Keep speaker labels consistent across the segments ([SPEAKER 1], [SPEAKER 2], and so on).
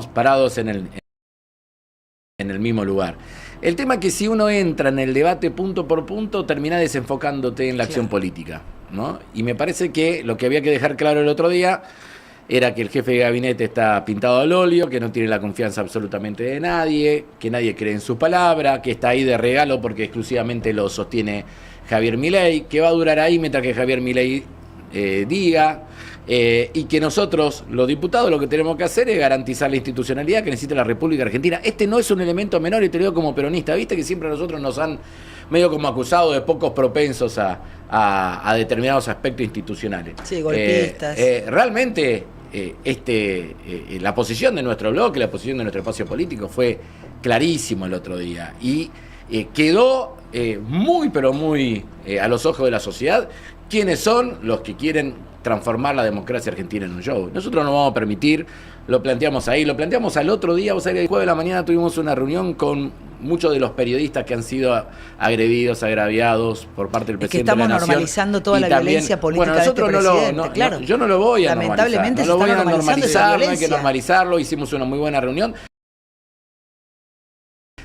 [SPEAKER 1] parados en el mismo lugar. El tema es que si uno entra en el debate punto por punto, termina desenfocándote en la acción política, ¿no? Y me parece que lo que había que dejar claro el otro día era que el jefe de gabinete está pintado al óleo, que no tiene la confianza absolutamente de nadie, que nadie cree en su palabra, que está ahí de regalo porque exclusivamente lo sostiene Javier Milei, que va a durar ahí mientras que Javier Milei diga, y que nosotros, los diputados, lo que tenemos que hacer es garantizar la institucionalidad que necesita la República Argentina. Este no es un elemento menor, y te lo digo como peronista, viste que siempre a nosotros nos han medio como acusado de pocos propensos a determinados aspectos institucionales.
[SPEAKER 2] Sí, golpistas.
[SPEAKER 1] Realmente la posición de nuestro bloque, la posición de nuestro espacio político fue clarísimo el otro día, y quedó muy pero muy a los ojos de la sociedad quiénes son los que quieren transformar la democracia argentina en un show. Nosotros no vamos a permitir, lo planteamos ahí, lo planteamos al otro día, vos sabés que el jueves de la mañana tuvimos una reunión con muchos de los periodistas que han sido agredidos, agraviados por parte del presidente de la Nación.
[SPEAKER 2] Estamos normalizando toda la violencia política
[SPEAKER 1] bueno, nosotros
[SPEAKER 2] de este presidente, claro.
[SPEAKER 1] yo no lo voy a
[SPEAKER 2] lamentablemente
[SPEAKER 1] normalizar, no lo voy a normalizar, no hay que
[SPEAKER 2] violencia.
[SPEAKER 1] normalizarlo, hicimos una muy buena reunión.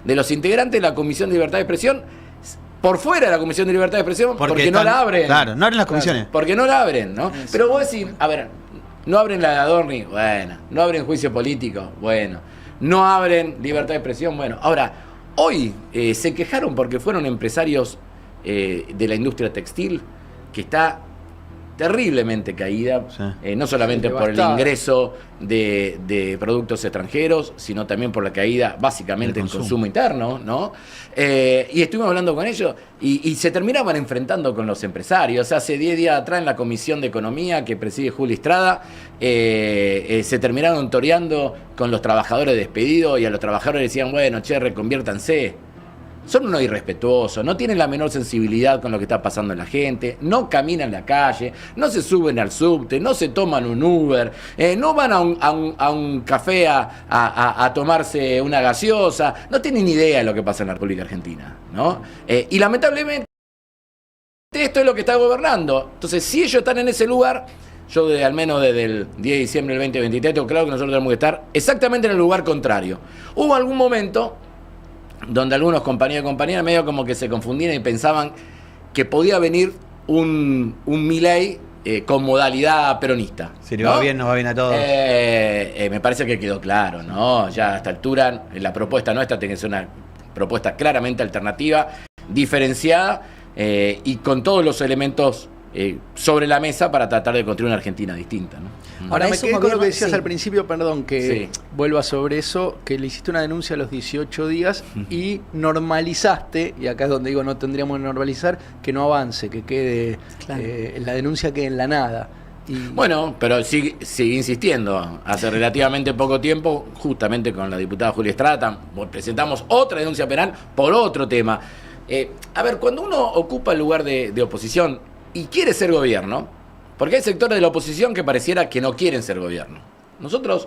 [SPEAKER 1] De los integrantes de la Comisión de Libertad de Expresión, por fuera de la Comisión de Libertad de Expresión, porque no la abren.
[SPEAKER 3] Claro, no abren las comisiones.
[SPEAKER 1] Claro, porque no la abren, ¿no? Eso. Pero vos decís, a ver, no abren la de Adorni, bueno, no abren juicio político, bueno, no abren libertad de expresión, bueno. Ahora, hoy se quejaron porque fueron empresarios de la industria textil que está terriblemente caída, sí. No solamente por el ingreso de productos extranjeros, sino también por la caída básicamente en consumo interno, ¿no? Y estuvimos hablando con ellos y se terminaban enfrentando con los empresarios. Hace 10 días atrás en la Comisión de Economía que preside Juli Estrada, se terminaron toreando con los trabajadores despedidos, y a los trabajadores decían, bueno, che, reconviértanse. Son unos irrespetuosos, no tienen la menor sensibilidad con lo que está pasando en la gente, no caminan la calle, no se suben al subte, no se toman un Uber, no van a un café a tomarse una gaseosa, no tienen idea de lo que pasa en la República Argentina, ¿no? Y lamentablemente esto es lo que está gobernando. Entonces, si ellos están en ese lugar, yo al menos desde el 10 de diciembre del 2023 tengo claro que nosotros tenemos que estar exactamente en el lugar contrario. Hubo algún momento donde algunos compañeros y compañeras medio como que se confundían y pensaban que podía venir un Milei con modalidad peronista.
[SPEAKER 3] Si le va bien, nos va bien a todos.
[SPEAKER 1] Me parece que quedó claro, ¿no? Ya a esta altura la propuesta nuestra tiene que ser una propuesta claramente alternativa, diferenciada y con todos los elementos sobre la mesa para tratar de construir una Argentina distinta, ¿no?
[SPEAKER 4] Ahora me quedé con lo que decías al principio, perdón, que vuelva sobre eso, que le hiciste una denuncia a los 18 días y normalizaste, y acá es donde digo no tendríamos que normalizar, que no avance, que quede, la denuncia quede en la nada.
[SPEAKER 1] Bueno, pero sigue insistiendo. Hace relativamente poco tiempo, justamente con la diputada Juli Estrada, presentamos otra denuncia penal por otro tema. A ver, cuando uno ocupa el lugar de oposición y quiere ser gobierno, porque hay sectores de la oposición que pareciera que no quieren ser gobierno. Nosotros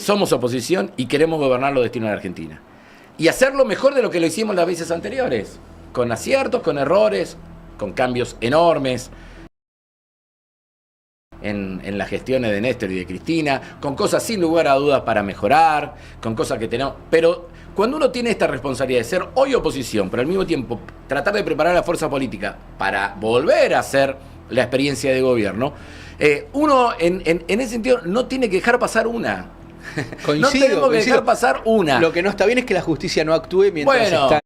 [SPEAKER 1] somos oposición y queremos gobernar los destinos de Argentina. Y hacerlo mejor de lo que lo hicimos las veces anteriores, con aciertos, con errores, con cambios enormes en las gestiones de Néstor y de Cristina, con cosas sin lugar a dudas para mejorar, con cosas que tenemos. Pero cuando uno tiene esta responsabilidad de ser hoy oposición, pero al mismo tiempo tratar de preparar la fuerza política para volver a hacer la experiencia de gobierno, uno en ese sentido no tiene que dejar pasar una.
[SPEAKER 4] Coincido,
[SPEAKER 1] no tenemos que dejar pasar una.
[SPEAKER 4] Lo que no está bien es que la justicia no actúe mientras está.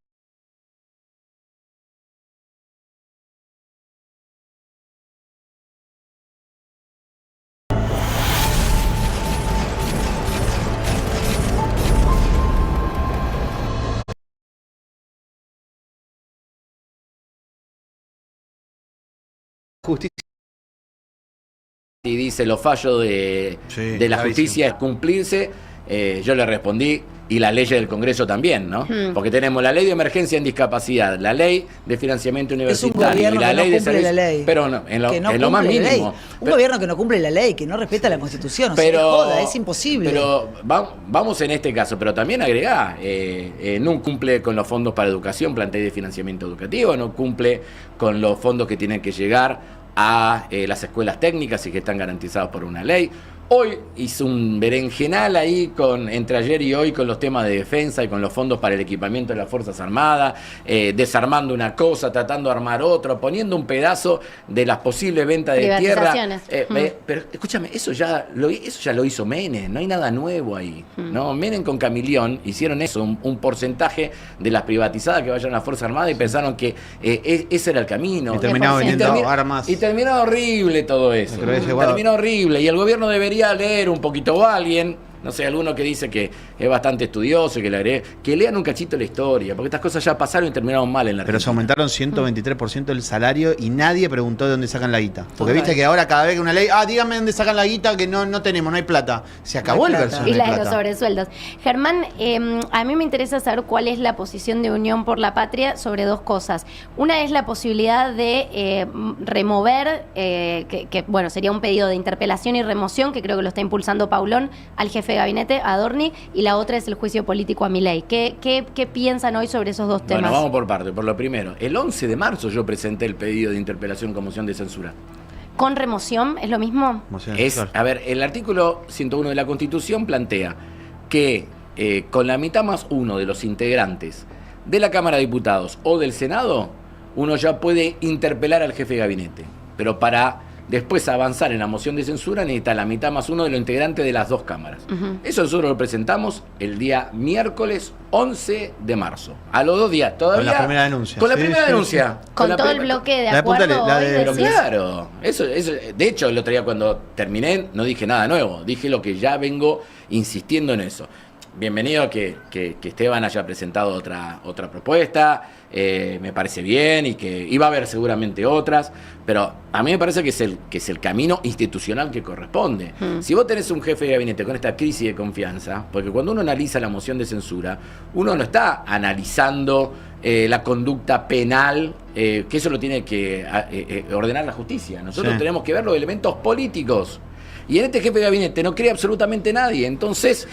[SPEAKER 4] Justicia.
[SPEAKER 1] Y dice los fallos de la justicia es cumplirse, yo le respondí, y las leyes del Congreso también, ¿no? Porque tenemos la ley de emergencia en discapacidad, la ley de financiamiento universitario y la ley de servicios, pero no, en lo más mínimo.
[SPEAKER 2] Un gobierno que no cumple la ley, que no respeta la Constitución, joda, es imposible.
[SPEAKER 1] Pero vamos en este caso, pero también agregá, no cumple con los fondos para educación, plan de financiamiento educativo, no cumple con los fondos que tienen que llegar a las escuelas técnicas y que están garantizados por una ley. Hoy hizo un berenjenal ahí entre ayer y hoy con los temas de defensa y con los fondos para el equipamiento de las Fuerzas Armadas, desarmando una cosa, tratando de armar otra, poniendo un pedazo de las posibles ventas de tierra. Pero escúchame, eso ya lo hizo Menem, no hay nada nuevo ahí. ¿No? Menem con Camilión hicieron eso, un porcentaje de las privatizadas que vayan a las Fuerzas Armadas y pensaron que ese era el camino.
[SPEAKER 3] Y terminaba vendiendo armas.
[SPEAKER 1] Y terminó horrible todo eso. Terminó horrible. Y el gobierno debería leer un poquito o alguien, no sé, alguno que dice que es bastante estudioso y que le agregue, que lean un cachito la historia, porque estas cosas ya pasaron y terminaron mal en la
[SPEAKER 3] Pero
[SPEAKER 1] Argentina.
[SPEAKER 3] se aumentaron 123% el salario y nadie preguntó de dónde sacan la guita. Porque viste que ahora cada vez que una ley, dígame dónde sacan la guita, que no tenemos, no hay plata. Se acabó el verso.
[SPEAKER 5] Y la de los sobresueldos. Germán, a mí me interesa saber cuál es la posición de Unión por la Patria sobre dos cosas. Una es la posibilidad de remover, bueno, sería un pedido de interpelación y remoción, que creo que lo está impulsando Paulón, al jefe de gabinete, a Adorni, y la otra es el juicio político a Milei. ¿Qué piensan hoy sobre esos dos temas?
[SPEAKER 1] Bueno, vamos por parte. Por lo primero, el 11 de marzo yo presenté el pedido de interpelación con moción de censura.
[SPEAKER 5] ¿Con remoción es lo mismo?
[SPEAKER 1] A ver, el artículo 101 de la Constitución plantea que con la mitad más uno de los integrantes de la Cámara de Diputados o del Senado, uno ya puede interpelar al jefe de gabinete. Pero para después avanzar en la moción de censura necesita la mitad más uno de los integrantes de las dos cámaras. Eso nosotros lo presentamos el día miércoles 11 de marzo. A los 2 días todavía.
[SPEAKER 3] Con la primera denuncia.
[SPEAKER 1] Con la primera denuncia.
[SPEAKER 5] Con todo el bloque de acuerdo.
[SPEAKER 1] Pero claro, eso, de hecho el otro día cuando terminé no dije nada nuevo, dije lo que ya vengo insistiendo en eso. Bienvenido que Esteban haya presentado otra propuesta, me parece bien y que iba a haber seguramente otras, pero a mí me parece que es el camino institucional que corresponde. Si vos tenés un jefe de gabinete con esta crisis de confianza, porque cuando uno analiza la moción de censura, uno no está analizando la conducta penal, que eso lo tiene que ordenar la justicia. Nosotros tenemos que ver los elementos políticos. Y en este jefe de gabinete no cree absolutamente nadie. Entonces,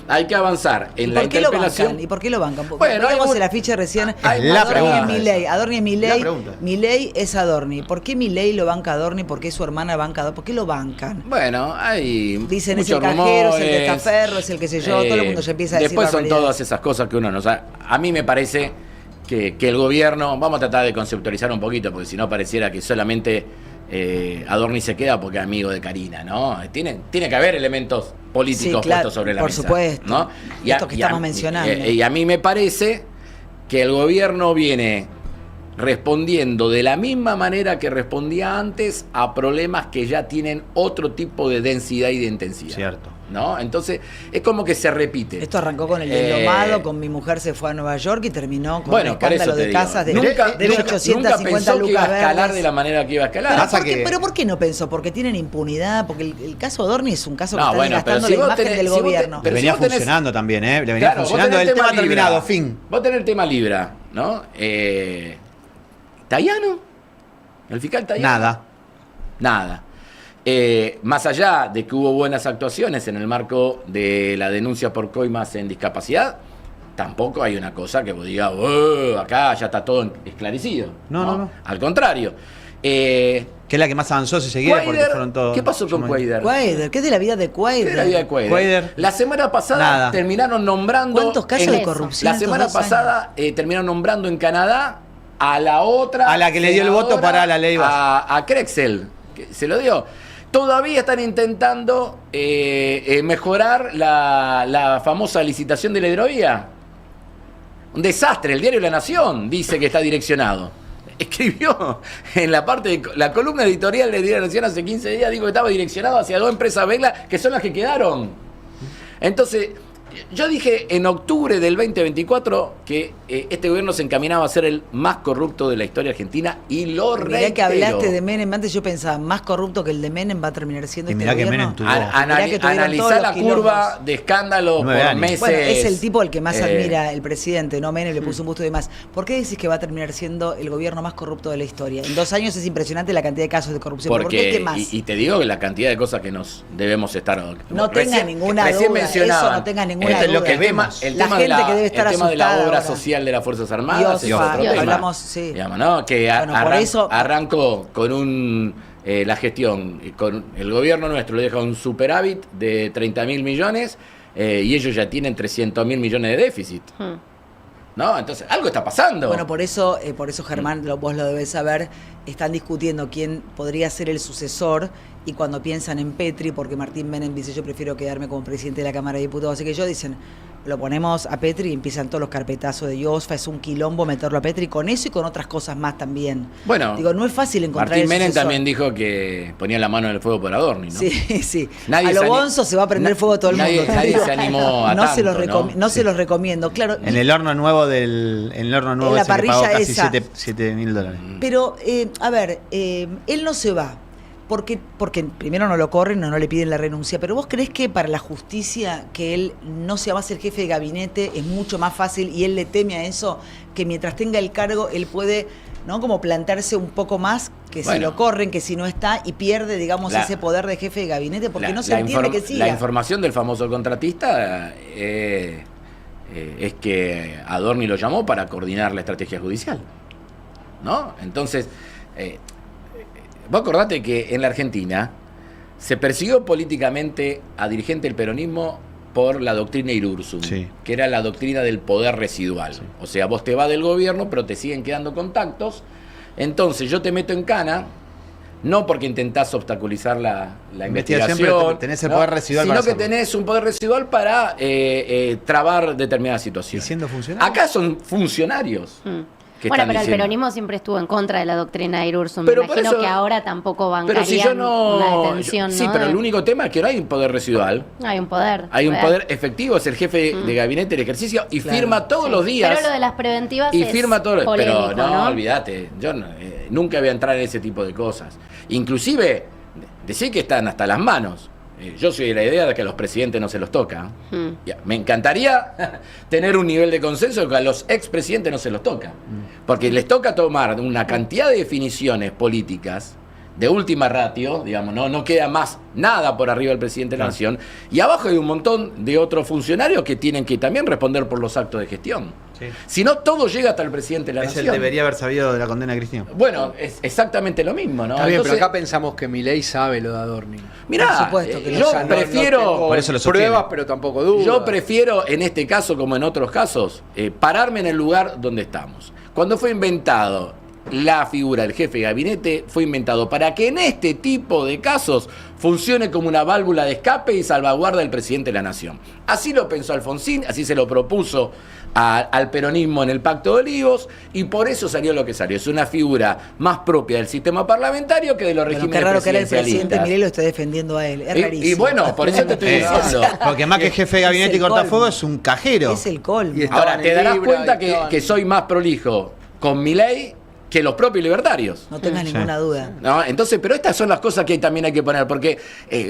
[SPEAKER 1] hay que avanzar en la interpelación.
[SPEAKER 2] ¿Y por qué lo bancan? Porque
[SPEAKER 1] bueno,
[SPEAKER 2] veíamos el afiche recién. Adorni es Milei. Milei es Adorni. ¿Por qué Milei lo banca Adorni? ¿Por qué su hermana banca Adorni? ¿Por qué lo bancan?
[SPEAKER 1] Bueno, hay
[SPEAKER 2] dicen es el cajero, es el testaferro, es el que sé yo. Todo el mundo ya empieza a decir
[SPEAKER 1] después son todas esas cosas que uno no sabe. A mí me parece que el gobierno, vamos a tratar de conceptualizar un poquito, porque si no pareciera que solamente Adorni se queda porque es amigo de Karina, ¿no? Tiene que haber elementos políticos puestos sobre la mesa.
[SPEAKER 2] Por supuesto,
[SPEAKER 1] ¿no?
[SPEAKER 2] Y esto que estamos mencionando.
[SPEAKER 1] Y a mí me parece que el gobierno viene respondiendo de la misma manera que respondía antes a problemas que ya tienen otro tipo de densidad y de intensidad.
[SPEAKER 3] Cierto.
[SPEAKER 1] ¿No? Entonces, es como que se repite.
[SPEAKER 2] Esto arrancó con el deslomado, con mi mujer se fue a Nueva York y terminó con un escándalo de casas de 850
[SPEAKER 1] nunca pensó
[SPEAKER 2] lucas
[SPEAKER 1] que iba a escalar
[SPEAKER 2] verdes.
[SPEAKER 1] de la manera que iba a escalar.
[SPEAKER 2] Pero ¿por qué no pensó? Porque tienen impunidad, porque el caso Adorni es un caso que está desgastando
[SPEAKER 1] si
[SPEAKER 2] la imagen del gobierno.
[SPEAKER 3] Le venía funcionando también, Le venía funcionando el tema terminado, fin.
[SPEAKER 1] Vos tenés el tema Libra, ¿no? ¿Tayano? ¿El fiscal Tayano? Nada. Más allá de que hubo buenas actuaciones en el marco de la denuncia por coimas en discapacidad, tampoco hay una cosa que vos digas, acá ya está todo esclarecido. No. Al contrario.
[SPEAKER 3] Que es la que más avanzó, si seguía, porque fueron todos.
[SPEAKER 1] ¿Qué pasó con Cuader?
[SPEAKER 2] ¿Qué es de la vida de Cuader?
[SPEAKER 1] La semana pasada terminaron nombrando.
[SPEAKER 2] ¿Cuántos casos de corrupción?
[SPEAKER 1] La semana pasada terminaron nombrando en Canadá a la otra.
[SPEAKER 3] A la que le dio el voto para la ley
[SPEAKER 1] a Crexel, que se lo dio. Todavía están intentando mejorar la famosa licitación de la hidrovía. Un desastre. El diario La Nación dice que está direccionado. Escribió en la parte de la columna editorial del diario La Nación hace 15 días, dijo que estaba direccionado hacia 2 empresas Vegla, que son las que quedaron. Entonces, yo dije en octubre del 2024 que este gobierno se encaminaba a ser el más corrupto de la historia argentina y lo reitero.
[SPEAKER 2] Mirá que hablaste de Menem, antes yo pensaba, más corrupto que el de Menem va a terminar siendo
[SPEAKER 3] y
[SPEAKER 2] este
[SPEAKER 3] mirá
[SPEAKER 2] gobierno.
[SPEAKER 3] Que Menem tuvo.
[SPEAKER 1] Analizar la curva de escándalo por meses.
[SPEAKER 2] Bueno, es el tipo al que más admira el presidente, ¿no? Menem le puso un busto y demás. ¿Por qué decís que va a terminar siendo el gobierno más corrupto de la historia? En 2 años es impresionante la cantidad de casos de corrupción.
[SPEAKER 1] Porque,
[SPEAKER 2] ¿por qué? ¿Qué más?
[SPEAKER 1] Y te digo que la cantidad de cosas que nos debemos estar...
[SPEAKER 2] No tenga ninguna duda, eso no tenga ninguna duda.
[SPEAKER 1] Lo que vemos, el tema de la obra social de las Fuerzas Armadas,
[SPEAKER 2] hablamos, sí.
[SPEAKER 1] Digamos, ¿no? Que arrancó con un la gestión con el gobierno nuestro le deja un superávit de 30.000 millones y ellos ya tienen 300.000 millones de déficit. ¿No? Entonces, algo está pasando.
[SPEAKER 2] Bueno, por eso Germán, vos lo debés saber, están discutiendo quién podría ser el sucesor y cuando piensan en Petri, porque Martín Menem dice yo prefiero quedarme como presidente de la Cámara de Diputados, así que ellos dicen, lo ponemos a Petri y empiezan todos los carpetazos de Iosfa, es un quilombo meterlo a Petri con eso y con otras cosas más también.
[SPEAKER 1] Bueno,
[SPEAKER 2] digo, no es fácil encontrar
[SPEAKER 1] Martín
[SPEAKER 2] el
[SPEAKER 1] Menem
[SPEAKER 2] sucesor.
[SPEAKER 1] también dijo que ponía la mano en el fuego por Adorni, ¿no?
[SPEAKER 2] Sí, sí.
[SPEAKER 1] Nadie
[SPEAKER 2] a lo
[SPEAKER 1] se
[SPEAKER 2] bonzo se va a prender fuego todo el mundo.
[SPEAKER 1] Nadie se animó a
[SPEAKER 2] no
[SPEAKER 1] tanto,
[SPEAKER 2] se los
[SPEAKER 1] ¿no?
[SPEAKER 2] se los recomiendo, claro.
[SPEAKER 3] En el horno nuevo en el horno nuevo
[SPEAKER 2] En la
[SPEAKER 3] ese que pagó
[SPEAKER 2] parrilla
[SPEAKER 3] casi
[SPEAKER 2] esa.
[SPEAKER 3] $7.000.
[SPEAKER 2] Pero, a ver, él no se va. Porque primero no lo corren o no le piden la renuncia, pero ¿vos creés que para la justicia que él no sea más el jefe de gabinete es mucho más fácil y él le teme a eso, que mientras tenga el cargo él puede, ¿no? Como plantarse un poco más, que si lo corren, que si no está y pierde, digamos, ese poder de jefe de gabinete, porque no se entiende que siga.
[SPEAKER 1] La información del famoso contratista es que Adorni lo llamó para coordinar la estrategia judicial, ¿no? Entonces, vos acordate que en la Argentina se persiguió políticamente a dirigentes del peronismo por la doctrina Irursum, que era la doctrina del poder residual. O sea, vos te vas del gobierno, pero te siguen quedando contactos. Entonces yo te meto en cana, no porque intentás obstaculizar la investigación,
[SPEAKER 3] pero tenés el poder residual,
[SPEAKER 1] sino que tenés un poder residual para trabar determinadas situaciones.
[SPEAKER 3] ¿Y siendo funcionarios?
[SPEAKER 1] Acá son funcionarios.
[SPEAKER 5] Bueno, pero el peronismo siempre estuvo en contra de la doctrina de Irursum.
[SPEAKER 1] Pero
[SPEAKER 5] Me imagino
[SPEAKER 1] eso,
[SPEAKER 5] que ahora tampoco bancarían
[SPEAKER 1] pero si yo no,
[SPEAKER 5] una detención,
[SPEAKER 1] sí,
[SPEAKER 5] ¿no?
[SPEAKER 1] pero el único tema es que no hay un poder residual.
[SPEAKER 5] Hay un poder.
[SPEAKER 1] Hay un poder efectivo, es el jefe de gabinete del ejercicio y firma todos los días.
[SPEAKER 5] Pero lo de las preventivas
[SPEAKER 1] y
[SPEAKER 5] es
[SPEAKER 1] firma todo.
[SPEAKER 5] polémico,
[SPEAKER 1] Pero
[SPEAKER 5] ¿no?
[SPEAKER 1] olvídate, yo nunca voy a entrar en ese tipo de cosas. Inclusive, decir que están hasta las manos. Yo soy de la idea de que a los presidentes no se los toca. Me encantaría tener un nivel de consenso que a los expresidentes no se los toca. Porque les toca tomar una cantidad de definiciones políticas de última ratio, digamos, no queda más nada por arriba del presidente de la nación, y abajo hay un montón de otros funcionarios que tienen que también responder por los actos de gestión. Si no, todo llega hasta el presidente de la nación.
[SPEAKER 3] Él debería haber sabido de la condena de Cristina.
[SPEAKER 1] Bueno, es exactamente lo mismo, ¿no?
[SPEAKER 4] Está bien,
[SPEAKER 1] Entonces,
[SPEAKER 4] pero acá pensamos que Milei sabe lo de Adorni.
[SPEAKER 1] mirá,
[SPEAKER 2] Por supuesto que
[SPEAKER 1] yo
[SPEAKER 4] O sea,
[SPEAKER 1] prefiero...
[SPEAKER 4] no tengo
[SPEAKER 3] por eso lo sostiene.
[SPEAKER 4] pruebas, pero tampoco dudas.
[SPEAKER 1] Yo prefiero, en este caso como en otros casos, pararme en el lugar donde estamos. Cuando fue inventado la figura del jefe de gabinete, fue inventado para que en este tipo de casos funcione como una válvula de escape y salvaguarda del presidente de la nación. Así lo pensó Alfonsín, así se lo propuso al peronismo en el Pacto de Olivos, y por eso salió lo que salió. Es una figura más propia del sistema parlamentario que de los regímenes
[SPEAKER 2] Qué raro que era el
[SPEAKER 1] presidencialistas.
[SPEAKER 2] presidente Milei lo esté defendiendo a él. Es rarísimo.
[SPEAKER 1] Y bueno, por eso te estoy diciendo.
[SPEAKER 3] Porque más que jefe de gabinete y
[SPEAKER 2] el
[SPEAKER 3] cortafuego
[SPEAKER 2] colmo.
[SPEAKER 3] es un cajero.
[SPEAKER 2] Es el colmo.
[SPEAKER 4] Y está-
[SPEAKER 1] Ahora, te darás
[SPEAKER 4] Libra,
[SPEAKER 1] cuenta
[SPEAKER 4] y estaban-
[SPEAKER 1] que soy más prolijo con Milei que los propios libertarios.
[SPEAKER 2] No tengas ninguna duda.
[SPEAKER 1] ¿No? Entonces, pero estas son las cosas que también hay que poner, porque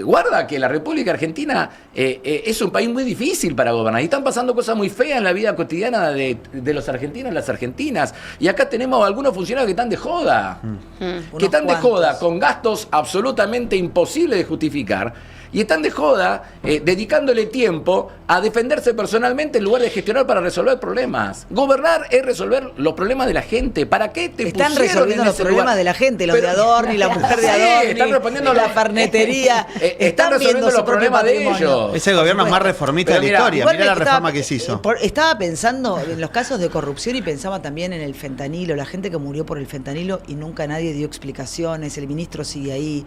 [SPEAKER 1] guarda que la República Argentina es un país muy difícil para gobernar y están pasando cosas muy feas en la vida cotidiana de los argentinos y las argentinas. Y acá tenemos algunos funcionarios que están de joda, que
[SPEAKER 2] Unos
[SPEAKER 1] están de
[SPEAKER 2] cuantos.
[SPEAKER 1] joda con gastos absolutamente imposibles de justificar. Y están de joda dedicándole tiempo a defenderse personalmente en lugar de gestionar para resolver problemas. Gobernar es resolver los problemas de la gente. ¿Para qué te
[SPEAKER 2] Están
[SPEAKER 1] pusieron
[SPEAKER 2] resolviendo
[SPEAKER 1] en
[SPEAKER 2] los
[SPEAKER 1] ese
[SPEAKER 2] problemas
[SPEAKER 1] lugar?
[SPEAKER 2] de la gente, los
[SPEAKER 1] Pero-
[SPEAKER 2] de Adorni, la mujer de
[SPEAKER 1] Sí,
[SPEAKER 2] Adorni,
[SPEAKER 1] están respondiendo
[SPEAKER 2] la
[SPEAKER 1] los-
[SPEAKER 2] fernetería.
[SPEAKER 1] Están resolviendo
[SPEAKER 2] viendo su
[SPEAKER 1] los
[SPEAKER 2] propio
[SPEAKER 1] problemas de
[SPEAKER 2] patrimonio.
[SPEAKER 1] ellos.
[SPEAKER 3] Es el gobierno más reformista
[SPEAKER 1] Pero
[SPEAKER 3] de la
[SPEAKER 1] mira,
[SPEAKER 3] historia.
[SPEAKER 2] Igual
[SPEAKER 3] Mirá la
[SPEAKER 2] estaba-
[SPEAKER 3] reforma que se hizo.
[SPEAKER 2] Estaba pensando en los casos de corrupción y pensaba también en el fentanilo, la gente que murió por el fentanilo y nunca nadie dio explicaciones, el ministro sigue ahí,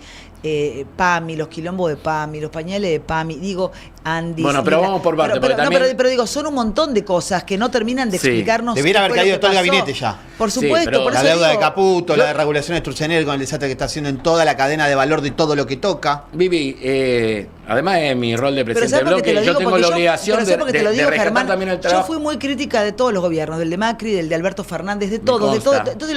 [SPEAKER 2] PAMI, los quilombos de PAMI, los pañales de PAMI, digo, Andy.
[SPEAKER 1] Bueno, pero vamos por parte, porque también-
[SPEAKER 2] pero digo, son un montón de cosas que no terminan de
[SPEAKER 1] Sí.
[SPEAKER 2] explicarnos.
[SPEAKER 3] Debiera
[SPEAKER 2] qué
[SPEAKER 3] haber
[SPEAKER 2] fue lo
[SPEAKER 3] caído
[SPEAKER 2] que
[SPEAKER 3] todo el
[SPEAKER 2] pasó.
[SPEAKER 3] gabinete ya.
[SPEAKER 2] Por
[SPEAKER 1] Sí,
[SPEAKER 2] supuesto,
[SPEAKER 1] pero
[SPEAKER 2] por
[SPEAKER 3] La
[SPEAKER 2] eso
[SPEAKER 3] deuda de
[SPEAKER 2] digo,
[SPEAKER 3] Caputo, la de regulación de Sturzenegger con el desastre que está haciendo en toda la cadena de valor de todo lo que toca.
[SPEAKER 1] Vivi, además de mi rol de
[SPEAKER 2] Pero
[SPEAKER 1] presidente
[SPEAKER 2] ¿sabes
[SPEAKER 1] del
[SPEAKER 2] por qué te
[SPEAKER 1] bloque,
[SPEAKER 2] lo
[SPEAKER 1] yo
[SPEAKER 2] digo?
[SPEAKER 1] tengo
[SPEAKER 2] Porque
[SPEAKER 1] la
[SPEAKER 2] yo-
[SPEAKER 1] obligación
[SPEAKER 2] pero
[SPEAKER 1] de,
[SPEAKER 2] ¿sabes por qué te
[SPEAKER 1] de-
[SPEAKER 2] lo
[SPEAKER 1] de
[SPEAKER 2] digo,
[SPEAKER 1] rescatar
[SPEAKER 2] Germán?
[SPEAKER 1] también el
[SPEAKER 2] Yo
[SPEAKER 1] trabajo.
[SPEAKER 2] fui muy crítica de todos los gobiernos, del de Macri, del de Alberto Fernández, de
[SPEAKER 1] Me
[SPEAKER 2] todos, de todo.
[SPEAKER 1] consta.
[SPEAKER 2] Entonces,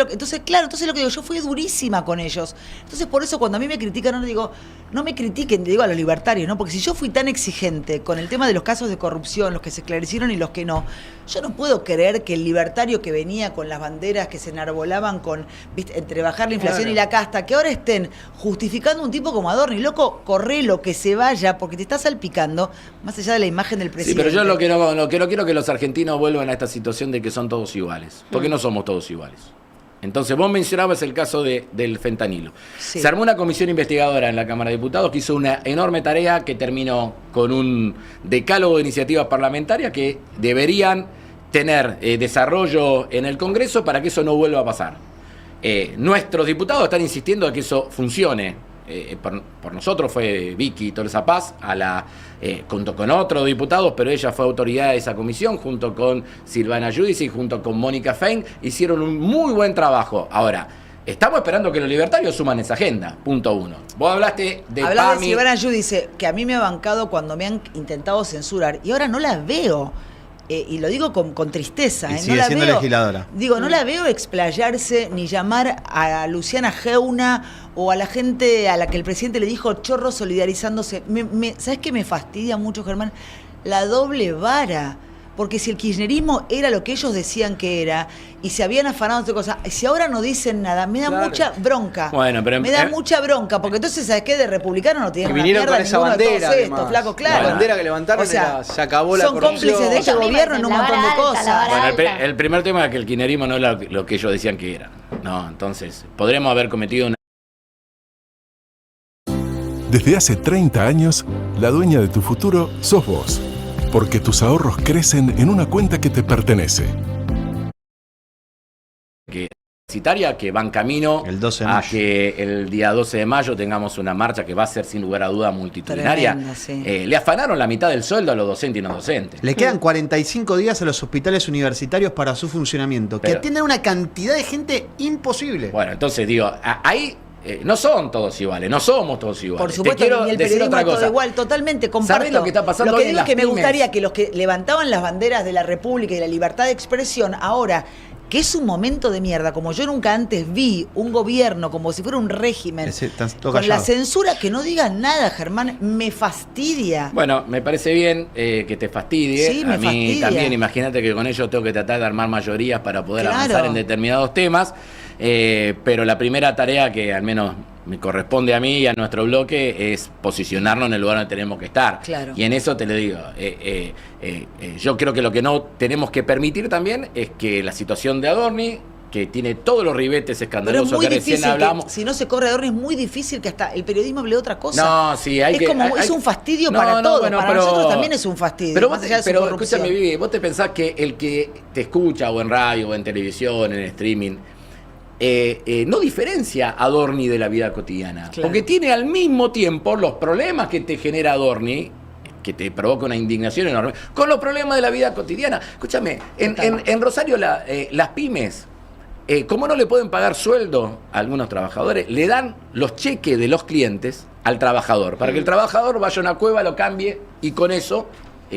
[SPEAKER 2] lo que digo, yo fui durísima con ellos. Entonces, por eso cuando a mí me critican, no digo, no me critiquen, digo a los libertarios, ¿no? Porque si yo fui tan exigente con el tema de los casos de corrupción, los que se esclarecieron y los que no, yo no puedo creer que el libertario que venía con las banderas que se enarbolaban con, ¿viste? Entre bajar la inflación y la casta, que ahora estén justificando un tipo como Adorni, loco, corre lo que se vaya porque te está salpicando, más allá de la imagen del
[SPEAKER 1] Sí,
[SPEAKER 2] presidente.
[SPEAKER 1] pero yo lo que no quiero que los argentinos vuelvan a esta situación de que son todos iguales, porque no somos todos iguales. Entonces vos mencionabas el caso del fentanilo.
[SPEAKER 2] Sí.
[SPEAKER 1] Se armó una comisión investigadora en la Cámara de Diputados que hizo una enorme tarea que terminó con un decálogo de iniciativas parlamentarias que deberían tener desarrollo en el Congreso para que eso no vuelva a pasar. Nuestros diputados están insistiendo a que eso funcione. Por nosotros fue Vicky Torres Paz junto con otros diputados, pero ella fue autoridad de esa comisión, junto con Silvana Giudici, junto con Mónica Fein, hicieron un muy buen trabajo. Ahora, estamos esperando que los libertarios suman esa agenda, punto 1. Vos hablaste de
[SPEAKER 2] Hablaba
[SPEAKER 1] PAMI.
[SPEAKER 2] de Silvana Giudice, que a mí me ha bancado cuando me han intentado censurar, y ahora no la veo. Y lo digo con tristeza.
[SPEAKER 3] Y
[SPEAKER 2] No
[SPEAKER 3] sigue
[SPEAKER 2] la
[SPEAKER 3] siendo
[SPEAKER 2] veo,
[SPEAKER 3] legisladora.
[SPEAKER 2] Digo, no la veo explayarse ni llamar a Luciana Geuna o a la gente a la que el presidente le dijo chorro solidarizándose. ¿Sabes qué me fastidia mucho, Germán? La doble vara. Porque si el kirchnerismo era lo que ellos decían que era y se habían afanado de cosas, si ahora no dicen nada, me da mucha bronca.
[SPEAKER 1] Bueno, pero
[SPEAKER 2] me da mucha bronca, porque entonces, ¿sabes qué? De republicano no tienen
[SPEAKER 4] Que
[SPEAKER 2] una
[SPEAKER 4] vinieron
[SPEAKER 2] mierda
[SPEAKER 4] con esa
[SPEAKER 2] ninguno de
[SPEAKER 4] bandera,
[SPEAKER 2] todos estos,
[SPEAKER 4] además.
[SPEAKER 2] flaco, claro.
[SPEAKER 4] La bandera que levantaron
[SPEAKER 2] O sea,
[SPEAKER 4] era, se acabó la
[SPEAKER 2] son
[SPEAKER 4] corrupción.
[SPEAKER 2] cómplices de este
[SPEAKER 5] Ellos
[SPEAKER 2] gobierno en un
[SPEAKER 5] mismos
[SPEAKER 2] montón
[SPEAKER 5] dicen,
[SPEAKER 2] de
[SPEAKER 5] la vara
[SPEAKER 2] cosas.
[SPEAKER 5] alta, la vara
[SPEAKER 1] Bueno, el primer tema es que el kirchnerismo no era lo que ellos decían que era. No, entonces, podríamos haber cometido una...
[SPEAKER 6] Desde hace 30 años, la dueña de tu futuro sos vos, porque tus ahorros crecen en una cuenta que te pertenece.
[SPEAKER 1] Que van camino
[SPEAKER 3] El 12 de
[SPEAKER 1] a
[SPEAKER 3] mayo.
[SPEAKER 1] que el día 12 de mayo tengamos una marcha que va a ser sin lugar a duda multitudinaria.
[SPEAKER 2] Tremenda, sí.
[SPEAKER 1] Le afanaron la mitad del sueldo a los docentes y no docentes.
[SPEAKER 3] Le quedan 45 días a los hospitales universitarios para su funcionamiento, que
[SPEAKER 1] Pero-
[SPEAKER 3] atienden una cantidad de gente imposible.
[SPEAKER 1] Bueno, entonces digo, ahí no son todos iguales, no somos todos iguales.
[SPEAKER 2] Por supuesto,
[SPEAKER 1] Te quiero
[SPEAKER 2] ni el
[SPEAKER 1] decir
[SPEAKER 2] periodismo
[SPEAKER 1] otra
[SPEAKER 2] es todo
[SPEAKER 1] cosa.
[SPEAKER 2] igual, totalmente comparto.
[SPEAKER 1] ¿Sabés lo que está pasando
[SPEAKER 2] Lo
[SPEAKER 1] hoy
[SPEAKER 2] que
[SPEAKER 1] en
[SPEAKER 2] digo es que
[SPEAKER 1] las
[SPEAKER 2] me
[SPEAKER 1] pymes?
[SPEAKER 2] gustaría que los que levantaban las banderas de la República y de la libertad de expresión, ahora, que es un momento de mierda, como yo nunca antes vi un gobierno como si fuera un régimen,
[SPEAKER 3] Están todos
[SPEAKER 2] con la
[SPEAKER 3] callados.
[SPEAKER 2] censura, que no digan nada, Germán, me fastidia.
[SPEAKER 1] Bueno, me parece bien que te fastidie.
[SPEAKER 2] Sí, me
[SPEAKER 1] a mí
[SPEAKER 2] fastidia.
[SPEAKER 1] también, imagínate que con ello tengo que tratar de armar mayorías para poder
[SPEAKER 2] Claro.
[SPEAKER 1] avanzar en determinados temas. Pero la primera tarea que al menos me corresponde a mí y a nuestro bloque es posicionarnos en el lugar donde tenemos que estar.
[SPEAKER 2] Claro.
[SPEAKER 1] Y en eso te lo digo. Yo creo que lo que no tenemos que permitir también es que la situación de Adorni, que tiene todos los ribetes
[SPEAKER 2] Pero es
[SPEAKER 1] escandalosos
[SPEAKER 2] muy
[SPEAKER 1] que recién
[SPEAKER 2] difícil,
[SPEAKER 1] hablamos.
[SPEAKER 2] si no se corre de orden, es muy difícil que hasta el periodismo hable de otra cosa.
[SPEAKER 1] No, sí, hay
[SPEAKER 2] es
[SPEAKER 1] que...
[SPEAKER 2] como,
[SPEAKER 1] hay-
[SPEAKER 2] es un fastidio
[SPEAKER 1] No,
[SPEAKER 2] para
[SPEAKER 1] no,
[SPEAKER 2] todos,
[SPEAKER 1] bueno,
[SPEAKER 2] para
[SPEAKER 1] pero-
[SPEAKER 2] nosotros también es un fastidio.
[SPEAKER 1] Pero,
[SPEAKER 2] más
[SPEAKER 1] vos,
[SPEAKER 2] allá de su
[SPEAKER 1] pero
[SPEAKER 2] corrupción.
[SPEAKER 1] escúchame, Vivi, vos te pensás que el que te escucha o en radio o en televisión, en streaming, no diferencia a Adorni de la vida cotidiana.
[SPEAKER 2] Claro.
[SPEAKER 1] Porque tiene al mismo tiempo los problemas que te genera Adorni, que te provoca una indignación enorme, con los problemas de la vida cotidiana. Escúchame, en Rosario las pymes, como no le pueden pagar sueldo a algunos trabajadores, le dan los cheques de los clientes al trabajador, para que el trabajador vaya a una cueva, lo cambie y con eso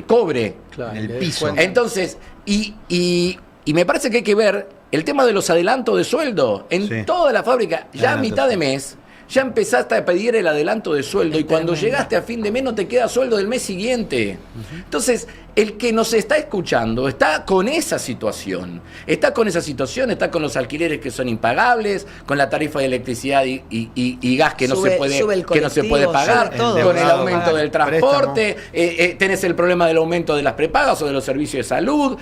[SPEAKER 1] cobre.
[SPEAKER 4] Claro,
[SPEAKER 3] En el
[SPEAKER 4] le
[SPEAKER 3] piso.
[SPEAKER 4] descuentan.
[SPEAKER 1] Entonces, y me parece que hay que ver el tema de los adelantos de sueldo. En
[SPEAKER 3] Sí.
[SPEAKER 1] toda la fábrica, ya a
[SPEAKER 3] Adelanto,
[SPEAKER 1] mitad de
[SPEAKER 3] sí.
[SPEAKER 1] mes, ya empezaste a pedir el adelanto de sueldo
[SPEAKER 2] Es
[SPEAKER 1] y cuando
[SPEAKER 2] tremendo.
[SPEAKER 1] llegaste a fin de mes no te queda sueldo del mes siguiente. Entonces, el que nos está escuchando está con esa situación. Está con los alquileres que son impagables, con la tarifa de electricidad y gas que no
[SPEAKER 2] Sube-
[SPEAKER 1] se puede,
[SPEAKER 2] sube el
[SPEAKER 1] que no se puede
[SPEAKER 2] colectivo,
[SPEAKER 1] pagar,
[SPEAKER 2] sube todo.
[SPEAKER 1] con el
[SPEAKER 3] Endeudado,
[SPEAKER 1] aumento del
[SPEAKER 3] préstamo.
[SPEAKER 1] transporte, tenés el problema del aumento de las prepagas o de los servicios de salud,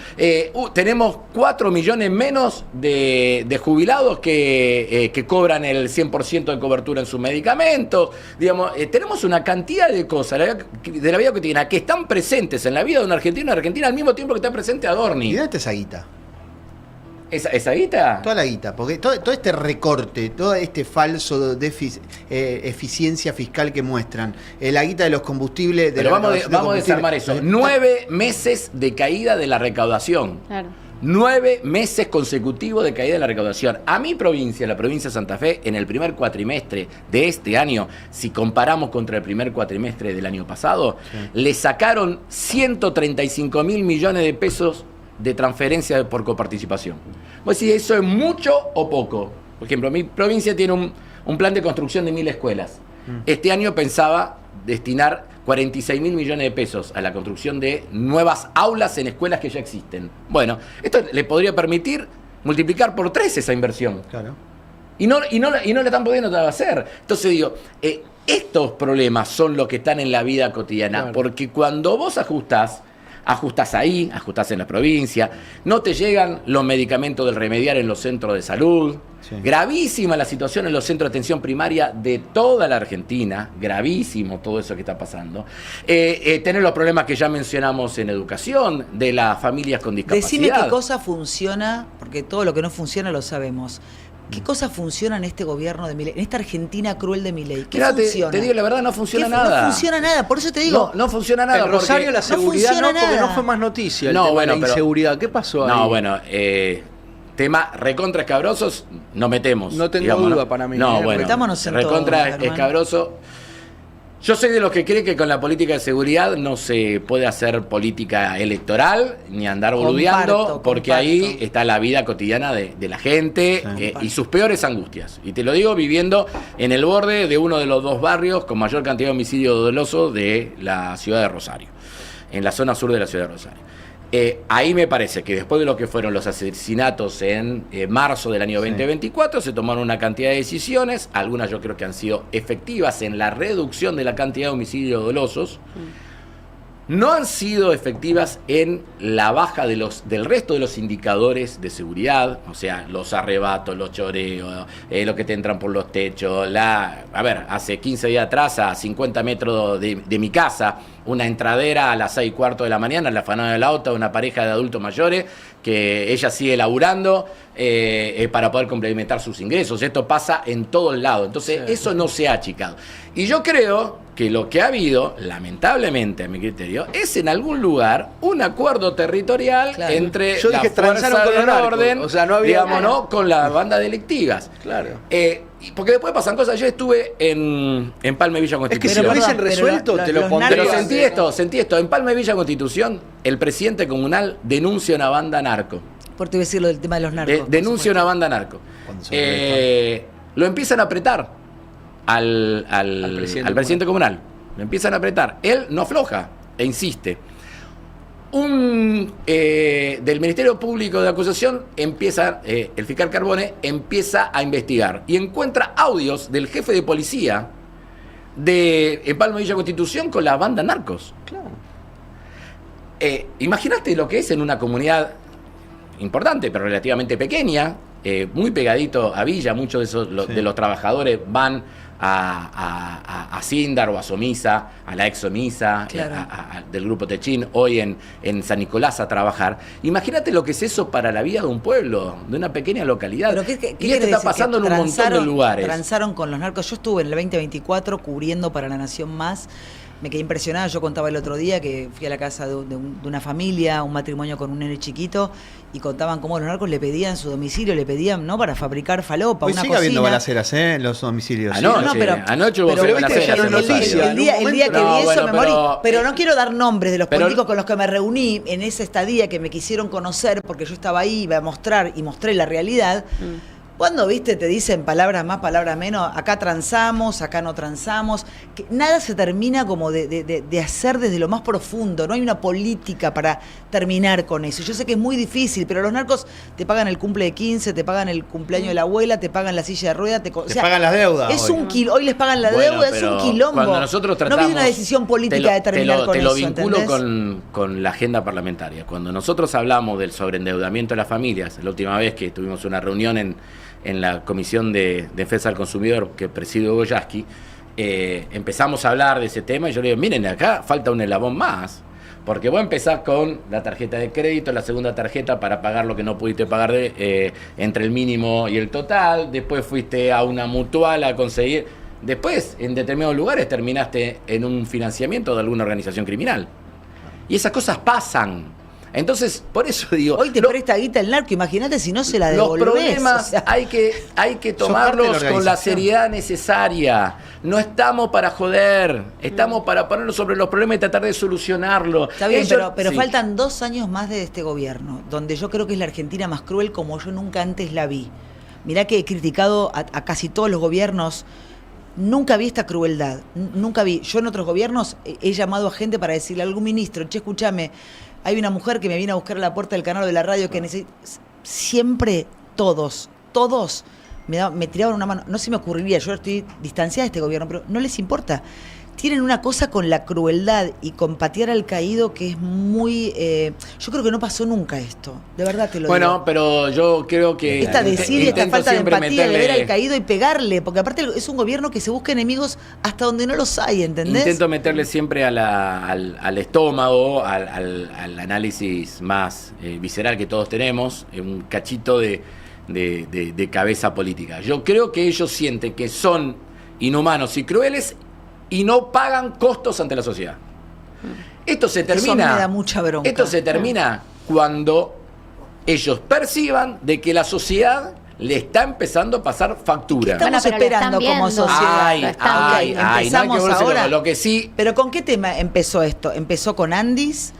[SPEAKER 1] tenemos 4 millones menos de jubilados que cobran el 100% de cobertura en sus medicamentos. Digamos, tenemos una cantidad de cosas de la vida cotidiana que están presentes en la vida de un argentino al mismo tiempo que está presente
[SPEAKER 3] ¿Y
[SPEAKER 1] Adorni.
[SPEAKER 3] dónde está esa guita?
[SPEAKER 1] ¿Esa guita?
[SPEAKER 3] Toda la guita, porque todo este recorte, todo este falso eficiencia fiscal que muestran, la guita de los combustibles...
[SPEAKER 1] Pero vamos a desarmar eso. 9 meses de caída de la recaudación.
[SPEAKER 5] Claro.
[SPEAKER 1] 9 meses consecutivos de caída de la recaudación. A mi provincia, la provincia de Santa Fe, en el primer cuatrimestre de este año, si comparamos contra el primer cuatrimestre del año pasado, le sacaron 135 mil millones de pesos de transferencia por coparticipación. Vos decís, ¿eso es mucho o poco? Por ejemplo, mi provincia tiene un plan de construcción de 1000 escuelas. Este año pensaba destinar 46 mil millones de pesos a la construcción de nuevas aulas en escuelas que ya existen. Bueno, esto le podría permitir multiplicar por 3 esa inversión.
[SPEAKER 3] Claro.
[SPEAKER 1] Y no le están pudiendo hacer. Entonces digo, estos problemas son los que están en la vida cotidiana.
[SPEAKER 4] Claro.
[SPEAKER 1] Porque cuando vos ajustás, ajustás ahí, ajustás en la provincia, no te llegan los medicamentos del remediar en los centros de salud.
[SPEAKER 3] Sí.
[SPEAKER 1] Gravísima la situación en los centros de atención primaria de toda la Argentina, gravísimo todo eso que está pasando. Tener los problemas que ya mencionamos en educación, de las familias con discapacidad.
[SPEAKER 2] Decime qué cosa funciona, porque todo lo que no funciona lo sabemos. ¿Qué cosa funciona en este gobierno de Milei, en esta Argentina cruel de Milei? ¿Qué
[SPEAKER 1] Mirá,
[SPEAKER 2] funciona?
[SPEAKER 1] te digo la verdad, no funciona nada.
[SPEAKER 2] No funciona nada, por eso te digo.
[SPEAKER 1] No funciona nada.
[SPEAKER 4] En Rosario
[SPEAKER 1] porque
[SPEAKER 4] la seguridad
[SPEAKER 2] funciona
[SPEAKER 4] porque
[SPEAKER 2] nada.
[SPEAKER 4] no fue más noticia el
[SPEAKER 1] No,
[SPEAKER 4] tema
[SPEAKER 1] bueno,
[SPEAKER 4] de la
[SPEAKER 1] pero-
[SPEAKER 4] inseguridad. ¿Qué pasó ahí?
[SPEAKER 1] No, bueno, tema recontra escabrosos, no metemos.
[SPEAKER 4] No tengo
[SPEAKER 1] digamos,
[SPEAKER 4] duda para mí,
[SPEAKER 1] No, bueno,
[SPEAKER 2] Metámonos en todo,
[SPEAKER 1] recontra
[SPEAKER 2] Germán.
[SPEAKER 1] escabroso. Yo soy de los que cree que con la política de seguridad no se puede hacer política electoral ni andar boludeando,
[SPEAKER 2] Comparto,
[SPEAKER 1] porque
[SPEAKER 2] comparto.
[SPEAKER 1] ahí está la vida cotidiana de la gente y sus peores angustias. Y te lo digo viviendo en el borde de uno de los 2 barrios con mayor cantidad de homicidio doloso de la ciudad de Rosario, en la zona sur de la ciudad de Rosario. Ahí me parece que después de lo que fueron los asesinatos en marzo del año 2024, se tomaron una cantidad de decisiones, algunas yo creo que han sido efectivas en la reducción de la cantidad de homicidios dolosos, no han sido efectivas en la baja del resto de los indicadores de seguridad, o sea, los arrebatos, los choreos, lo que te entran por los techos, a ver, hace 15 días atrás, a 50 metros de mi casa, una entradera a las 6:15 de la mañana, la afanada del auto, una pareja de adultos mayores, que ella sigue laburando para poder complementar sus ingresos. Esto pasa en todos lados, entonces eso no se ha achicado. Y yo creo que lo que ha habido, lamentablemente a mi criterio, es en algún lugar un acuerdo territorial
[SPEAKER 2] Claro.
[SPEAKER 1] entre
[SPEAKER 4] Yo
[SPEAKER 1] la
[SPEAKER 4] dije, transaron
[SPEAKER 1] fuerza
[SPEAKER 4] con los
[SPEAKER 1] del
[SPEAKER 4] narcos,
[SPEAKER 1] orden,
[SPEAKER 4] o sea, no había-
[SPEAKER 1] digamos,
[SPEAKER 4] Claro.
[SPEAKER 1] ¿no? Con las bandas delictivas.
[SPEAKER 4] Claro.
[SPEAKER 1] Porque después pasan cosas. Yo estuve en Palme Villa
[SPEAKER 4] Es que
[SPEAKER 1] Constitución.
[SPEAKER 4] si lo
[SPEAKER 2] perdón,
[SPEAKER 4] hubiesen
[SPEAKER 2] pero
[SPEAKER 4] resuelto,
[SPEAKER 2] la-
[SPEAKER 4] te lo
[SPEAKER 2] los
[SPEAKER 4] pondría.
[SPEAKER 1] Pero
[SPEAKER 2] narcos-
[SPEAKER 1] sentí esto. En Palme Villa Constitución, el presidente comunal denuncia una banda narco.
[SPEAKER 2] Por te voy a decir lo del tema de los narcos. por
[SPEAKER 1] Denuncia
[SPEAKER 2] supuesto.
[SPEAKER 1] una banda narco.
[SPEAKER 3] Cuando se
[SPEAKER 1] Lo empiezan a apretar al presidente comunal. Lo empiezan a apretar. Él no afloja e insiste. Del Ministerio Público de Acusación empieza, el fiscal Carbone empieza a investigar y encuentra audios del jefe de policía de Palma Villa Constitución con la banda narcos.
[SPEAKER 4] Claro.
[SPEAKER 1] Imagínate lo que es en una comunidad importante, pero relativamente pequeña, muy pegadito a Villa. Muchos de esos de los trabajadores van a Sindar o a Somisa, a la ex Somisa,
[SPEAKER 2] Claro.
[SPEAKER 1] del grupo Techín, hoy en San Nicolás a trabajar. Imagínate lo que es eso para la vida de un pueblo, de una pequeña localidad.
[SPEAKER 2] Pero ¿qué
[SPEAKER 1] y esto
[SPEAKER 2] quiere
[SPEAKER 1] está
[SPEAKER 2] decir?
[SPEAKER 1] pasando en
[SPEAKER 2] Que
[SPEAKER 1] un montón de lugares.
[SPEAKER 2] Transaron con los narcos. Yo estuve en el 2024 cubriendo para La Nación Más. Me quedé impresionada. Yo contaba el otro día que fui a la casa de una familia, un matrimonio con un nene chiquito, y contaban cómo los narcos le pedían su domicilio, le pedían, ¿no? Para fabricar falopa,
[SPEAKER 3] Hoy
[SPEAKER 2] una
[SPEAKER 3] sigue habiendo
[SPEAKER 2] cocina.
[SPEAKER 3] balaceras, en los domicilios.
[SPEAKER 1] Anoche,
[SPEAKER 2] No, pero-
[SPEAKER 1] anoche hubo
[SPEAKER 2] pero
[SPEAKER 1] seis
[SPEAKER 2] viste,
[SPEAKER 1] balaceras
[SPEAKER 4] ya no
[SPEAKER 1] en
[SPEAKER 4] es
[SPEAKER 1] Rosario.
[SPEAKER 4] noticia.
[SPEAKER 2] El día que
[SPEAKER 1] No,
[SPEAKER 2] vi eso
[SPEAKER 1] bueno,
[SPEAKER 2] me morí.
[SPEAKER 1] pero-
[SPEAKER 2] Pero no quiero dar nombres de los
[SPEAKER 1] pero-
[SPEAKER 2] políticos con los que me reuní en esa estadía que me quisieron conocer porque yo estaba ahí, iba a mostrar y mostré la realidad. Cuando, viste, te dicen palabras más, palabras menos, acá transamos, acá no transamos, que nada se termina como de hacer desde lo más profundo, no hay una política para terminar con eso. Yo sé que es muy difícil, pero los narcos te pagan el cumple de 15, te pagan el cumpleaños de la abuela, te pagan la silla de ruedas,
[SPEAKER 3] Te pagan las deudas
[SPEAKER 2] Es
[SPEAKER 3] hoy.
[SPEAKER 2] un quilombo, hoy les pagan la
[SPEAKER 1] Bueno,
[SPEAKER 2] deuda, es
[SPEAKER 1] pero
[SPEAKER 2] un quilombo.
[SPEAKER 1] Cuando nosotros
[SPEAKER 2] no
[SPEAKER 1] tratamos,
[SPEAKER 2] viene una decisión política de terminar con
[SPEAKER 1] te
[SPEAKER 2] eso,
[SPEAKER 1] lo vinculo
[SPEAKER 2] ¿entendés?
[SPEAKER 1] con la agenda parlamentaria. Cuando nosotros hablamos del sobreendeudamiento de las familias, la última vez que tuvimos una reunión en la Comisión de Defensa del Consumidor que preside Hugo Yasky, empezamos a hablar de ese tema y yo le digo, miren, acá falta un eslabón más. Porque vos empezás con la tarjeta de crédito, la segunda tarjeta para pagar lo que no pudiste pagar entre el mínimo y el total. Después fuiste a una mutual a conseguir. Después, en determinados lugares, terminaste en un financiamiento de alguna organización criminal. Y esas cosas pasan. Entonces, por eso digo...
[SPEAKER 2] Hoy te presta guita el narco, imagínate si no se la
[SPEAKER 1] Los
[SPEAKER 2] devolvés.
[SPEAKER 1] problemas
[SPEAKER 2] o sea.
[SPEAKER 1] hay que
[SPEAKER 3] parte de la
[SPEAKER 1] tomarlos con la
[SPEAKER 3] organización.
[SPEAKER 1] seriedad necesaria. No estamos para joder, estamos para ponernos sobre los problemas y tratar de solucionarlos.
[SPEAKER 2] Está bien, pero
[SPEAKER 1] sí.
[SPEAKER 2] faltan 2 años más de este gobierno, donde yo creo que es la Argentina más cruel como yo nunca antes la vi. Mirá que he criticado a casi todos los gobiernos. Nunca vi esta crueldad, nunca vi. Yo en otros gobiernos he llamado a gente para decirle a algún ministro, che, escúchame, hay una mujer que me viene a buscar a la puerta del canal de la radio que necesita... Siempre todos me tiraban una mano. No se me ocurriría, yo estoy distanciada de este gobierno, pero no les importa. tienen una cosa con la crueldad y con patear al caído que es muy... yo creo que no pasó nunca esto, de verdad te lo digo.
[SPEAKER 1] Bueno, pero yo creo que...
[SPEAKER 2] Esta desidia, esta falta de
[SPEAKER 1] siempre
[SPEAKER 2] empatía, de ver
[SPEAKER 1] meterle-
[SPEAKER 2] al caído y pegarle, porque aparte es un gobierno que se busca enemigos hasta donde no los hay, ¿entendés?
[SPEAKER 1] Intento meterle siempre al estómago, al análisis más visceral que todos tenemos, un cachito de cabeza política. Yo creo que ellos sienten que son inhumanos y crueles y no pagan costos ante la sociedad. Esto se termina.
[SPEAKER 2] Eso me da mucha bronca.
[SPEAKER 1] Esto se termina cuando ellos perciban de que la sociedad le está empezando a pasar factura.
[SPEAKER 2] ¿Qué estamos
[SPEAKER 5] Bueno, pero lo
[SPEAKER 2] esperando
[SPEAKER 5] están
[SPEAKER 2] como
[SPEAKER 5] viendo.
[SPEAKER 2] sociedad?
[SPEAKER 1] Ay,
[SPEAKER 5] Lo están
[SPEAKER 1] ay,
[SPEAKER 5] viendo.
[SPEAKER 1] ay, no hay que
[SPEAKER 2] Empezamos
[SPEAKER 1] volverse
[SPEAKER 2] ahora.
[SPEAKER 1] loco. Lo que sí.
[SPEAKER 2] Pero ¿con qué tema empezó esto? Empezó con Andis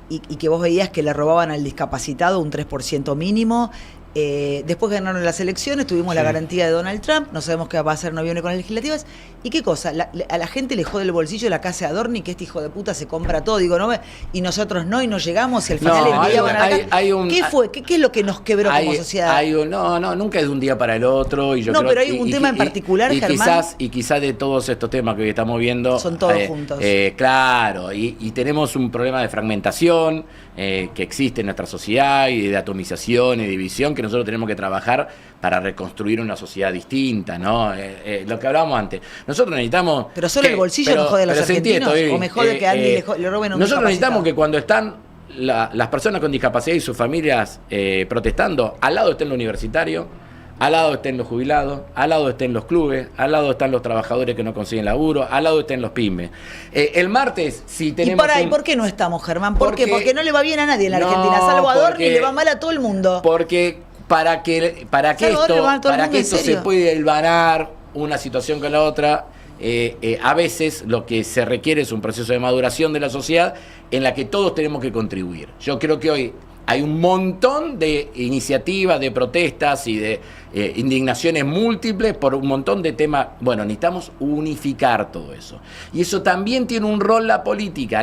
[SPEAKER 2] y que vos veías que le robaban al discapacitado un 3% mínimo. Después ganaron las elecciones, tuvimos la garantía de Donald Trump, no sabemos qué va a hacer en noviembre con las legislativas. ¿Y qué cosa? A la gente le jode el bolsillo la casa de Adorni, que este hijo de puta se compra todo, digo, ¿no? Y nosotros no, y no llegamos, y al final
[SPEAKER 1] No,
[SPEAKER 2] enviaban a la casa.
[SPEAKER 1] hay un-
[SPEAKER 2] ¿Qué fue? ¿Qué es lo que nos quebró como sociedad?
[SPEAKER 1] No, nunca es de un día para el otro. Y yo
[SPEAKER 2] No,
[SPEAKER 1] creo
[SPEAKER 2] pero hay un tema en particular, Germán.
[SPEAKER 1] Quizás de todos estos temas que hoy estamos viendo.
[SPEAKER 2] Son todos juntos.
[SPEAKER 1] Claro, y tenemos un problema de fragmentación que existe en nuestra sociedad y de atomización y división que nosotros tenemos que trabajar para reconstruir una sociedad distinta, ¿no? Lo que hablábamos antes. Nosotros necesitamos...
[SPEAKER 2] Pero solo el bolsillo nos jode a los argentinos, o me jode que a Andy le roben a un
[SPEAKER 1] nosotros necesitamos
[SPEAKER 2] discapacitado.
[SPEAKER 1] que cuando están las personas con discapacidad y sus familias protestando, al lado estén los universitarios, al lado estén los jubilados, al lado estén los clubes, al lado están los trabajadores que no consiguen laburo, al lado estén los pymes. El martes, si tenemos...
[SPEAKER 2] ¿Y por qué no estamos, Germán? ¿Por qué?
[SPEAKER 1] Porque-
[SPEAKER 2] Porque no le va bien a nadie en la
[SPEAKER 1] No,
[SPEAKER 2] Argentina, salvo a Adorni,
[SPEAKER 1] porque-
[SPEAKER 2] y le va mal a todo el mundo.
[SPEAKER 1] Porque para que
[SPEAKER 2] Salvador le va a todo el mundo, ¿en
[SPEAKER 1] esto se
[SPEAKER 2] serio?
[SPEAKER 1] pueda hilvanar una situación con la otra, a veces lo que se requiere es un proceso de maduración de la sociedad en la que todos tenemos que contribuir. Yo creo que hoy hay un montón de iniciativas, de protestas y de indignaciones múltiples por un montón de temas. Bueno, necesitamos unificar todo eso. Y eso también tiene un rol la política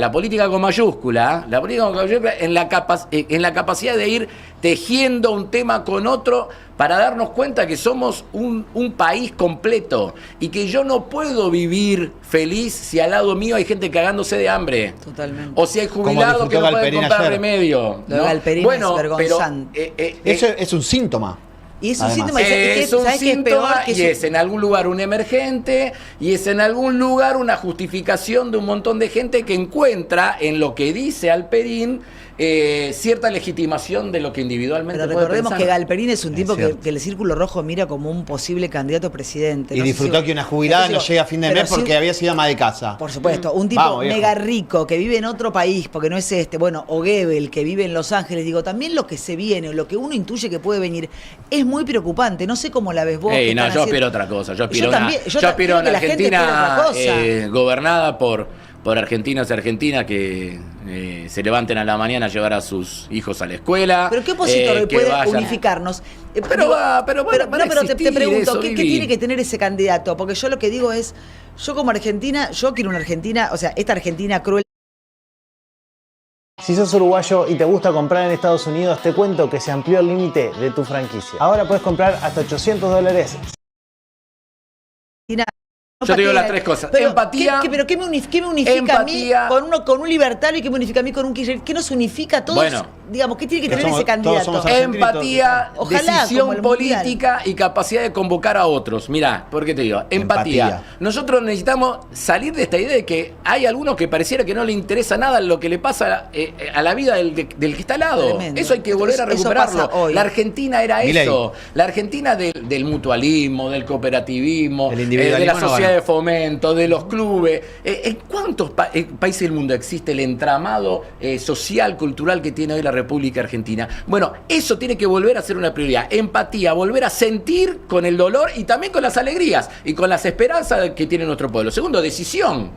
[SPEAKER 1] con mayúscula, la política con mayúscula en la capacidad de ir tejiendo un tema con otro para darnos cuenta que somos un país completo y que yo no puedo vivir feliz si al lado mío hay gente cagándose de hambre.
[SPEAKER 2] Totalmente.
[SPEAKER 1] O si hay jubilados que no pueden
[SPEAKER 3] Galperín
[SPEAKER 1] comprar
[SPEAKER 3] ayer.
[SPEAKER 1] remedio.
[SPEAKER 2] Lo de
[SPEAKER 1] ¿no?
[SPEAKER 2] Galperín
[SPEAKER 1] Bueno,
[SPEAKER 2] es vergonzante.
[SPEAKER 1] pero,
[SPEAKER 3] Eso es un síntoma.
[SPEAKER 2] Y es un
[SPEAKER 3] Además.
[SPEAKER 2] síntoma,
[SPEAKER 1] es un
[SPEAKER 2] ¿sabes qué es peor?
[SPEAKER 1] síntoma
[SPEAKER 2] Que
[SPEAKER 1] y es en algún lugar un emergente y es en algún lugar una justificación de un montón de gente que encuentra en lo que dice Galperín cierta legitimación de lo que individualmente
[SPEAKER 2] Pero
[SPEAKER 1] puede
[SPEAKER 2] recordemos
[SPEAKER 1] pensar.
[SPEAKER 2] que Galperín es un tipo que
[SPEAKER 3] cierto.
[SPEAKER 2] el Círculo Rojo mira como un posible candidato a presidente.
[SPEAKER 3] Y
[SPEAKER 2] No sé
[SPEAKER 3] disfrutó
[SPEAKER 2] si-
[SPEAKER 3] que una jubilada no
[SPEAKER 2] Entonces,
[SPEAKER 3] llegue a fin de
[SPEAKER 2] pero
[SPEAKER 3] mes
[SPEAKER 2] si-
[SPEAKER 3] porque había sido ama de casa.
[SPEAKER 2] Por supuesto, un tipo
[SPEAKER 3] Vamos, viejo.
[SPEAKER 2] mega rico que vive en otro país, porque no es este, bueno, o Goebbels que vive en Los Ángeles, digo, también lo que se viene, o lo que uno intuye que puede venir, es muy preocupante. No sé cómo la ves vos. que
[SPEAKER 1] No,
[SPEAKER 2] están
[SPEAKER 1] yo
[SPEAKER 2] haciendo-
[SPEAKER 1] aspiro a otra cosa. Yo aspiro,
[SPEAKER 2] también,
[SPEAKER 1] yo aspiro a
[SPEAKER 2] quiero que
[SPEAKER 1] una
[SPEAKER 2] la gente aspire a
[SPEAKER 1] Argentina
[SPEAKER 2] otra cosa.
[SPEAKER 1] gobernada por argentinos y argentinas que se levanten a la mañana a llevar a sus hijos a la escuela.
[SPEAKER 2] Pero qué opositor
[SPEAKER 1] que
[SPEAKER 2] puede
[SPEAKER 1] vayan-
[SPEAKER 2] unificarnos.
[SPEAKER 1] Pero van a
[SPEAKER 2] te
[SPEAKER 1] existir
[SPEAKER 2] pregunto,
[SPEAKER 1] eso,
[SPEAKER 2] ¿qué
[SPEAKER 1] Vivi?
[SPEAKER 2] tiene que tener ese candidato? Porque yo lo que digo es, yo como Argentina, yo quiero una Argentina, o sea, esta Argentina cruel.
[SPEAKER 7] Si sos uruguayo y te gusta comprar en Estados Unidos, te cuento que se amplió el límite de tu franquicia. Ahora puedes comprar hasta $800.
[SPEAKER 1] Yo te digo las tres cosas. Empatía.
[SPEAKER 2] Pero ¿qué me unifica
[SPEAKER 1] empatía.
[SPEAKER 2] a mí con un libertario y qué me unifica a mí con un kirchner? ¿Qué nos unifica a todos?
[SPEAKER 1] Bueno.
[SPEAKER 2] Digamos, ¿qué tiene que
[SPEAKER 3] Pero
[SPEAKER 2] tener
[SPEAKER 3] somos-
[SPEAKER 2] ese candidato?
[SPEAKER 3] todos somos argentinos.
[SPEAKER 1] Empatía,
[SPEAKER 2] Ojalá, como
[SPEAKER 1] decisión
[SPEAKER 2] el mundial.
[SPEAKER 1] política y capacidad de convocar a otros. Mirá, ¿por qué te digo? Empatía. Nosotros necesitamos salir de esta idea de que hay algunos que pareciera que no le interesa nada lo que le pasa a la vida del que está al lado.
[SPEAKER 2] Tremendo.
[SPEAKER 1] Eso hay que volver a
[SPEAKER 2] Eso
[SPEAKER 1] recuperarlo.
[SPEAKER 2] pasa hoy.
[SPEAKER 1] La Argentina era
[SPEAKER 3] Milei.
[SPEAKER 1] eso. La Argentina del mutualismo, del cooperativismo,
[SPEAKER 3] El
[SPEAKER 1] de
[SPEAKER 3] individualismo
[SPEAKER 1] la
[SPEAKER 3] no
[SPEAKER 1] sociedad
[SPEAKER 3] gana.
[SPEAKER 1] de fomento, de los clubes. ¿En cuántos países del mundo existe el entramado social, cultural que tiene hoy la República Argentina? Bueno, eso tiene que volver a ser una prioridad. Empatía, volver a sentir con el dolor y también con las alegrías y con las esperanzas que tiene nuestro pueblo. Segundo, decisión.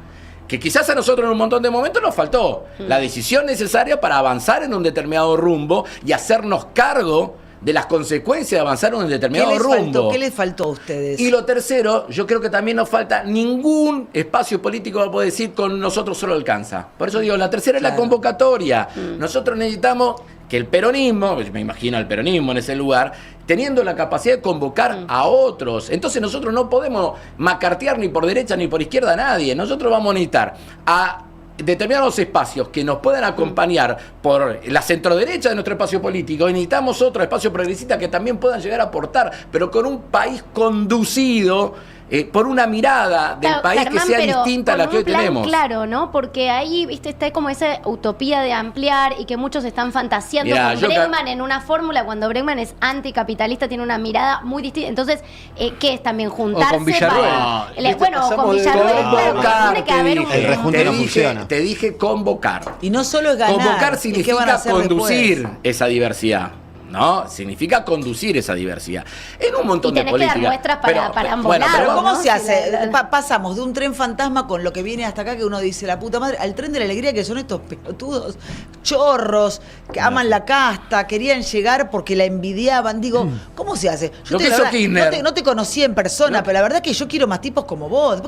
[SPEAKER 1] Que quizás a nosotros en un montón de momentos nos faltó. La decisión necesaria para avanzar en un determinado rumbo y hacernos cargo de las consecuencias de avanzar en un determinado rumbo.
[SPEAKER 2] ¿Qué les faltó a ustedes?
[SPEAKER 1] Y lo tercero, yo creo que también nos falta ningún espacio político para poder decir con nosotros solo alcanza. Por eso digo, la tercera es la
[SPEAKER 2] Claro.
[SPEAKER 1] convocatoria. Nosotros necesitamos que el peronismo, me imagino al peronismo en ese lugar, teniendo la capacidad de convocar a otros. Entonces nosotros no podemos macartear ni por derecha ni por izquierda a nadie. Nosotros vamos a necesitar a determinados espacios que nos puedan acompañar por la centroderecha de nuestro espacio político, y necesitamos otro espacio progresista que también puedan llegar a aportar, pero con un país conducido por una mirada del país,
[SPEAKER 5] Germán,
[SPEAKER 1] que sea
[SPEAKER 5] pero
[SPEAKER 1] distinta a la que hoy
[SPEAKER 5] con un plan
[SPEAKER 1] tenemos.
[SPEAKER 5] Claro, ¿no? Porque ahí, viste, está como esa utopía de ampliar y que muchos están fantaseando con Bregman en una fórmula, cuando Bregman es anticapitalista, tiene una mirada muy distinta. Entonces, ¿qué es también juntarse?
[SPEAKER 4] O con Villarruel.
[SPEAKER 5] Bueno, con Villarruel, claro, tiene que haber un...
[SPEAKER 3] El rejunte no funciona.
[SPEAKER 1] Te dije convocar.
[SPEAKER 2] Y no solo es ganar.
[SPEAKER 1] Convocar
[SPEAKER 2] ¿y qué van a
[SPEAKER 1] significa
[SPEAKER 2] hacer
[SPEAKER 1] conducir
[SPEAKER 2] después?
[SPEAKER 1] esa diversidad. ¿No? Significa conducir esa diversidad. En un montón de políticas.
[SPEAKER 5] Que dar muestras para ambos
[SPEAKER 1] bueno,
[SPEAKER 5] lados,
[SPEAKER 2] Pero ¿cómo
[SPEAKER 5] ¿no?
[SPEAKER 2] se hace?
[SPEAKER 5] Sí,
[SPEAKER 2] Pasamos de un tren fantasma con lo que viene hasta acá, que uno dice, la puta madre, al tren de la alegría, que son estos pelotudos chorros que aman la casta, querían llegar porque la envidiaban. Digo, ¿cómo se hace?
[SPEAKER 1] Lo que
[SPEAKER 2] la
[SPEAKER 1] hizo
[SPEAKER 2] verdad,
[SPEAKER 1] Kirchner.
[SPEAKER 2] no te conocí en persona, pero la verdad que yo quiero más tipos como vos.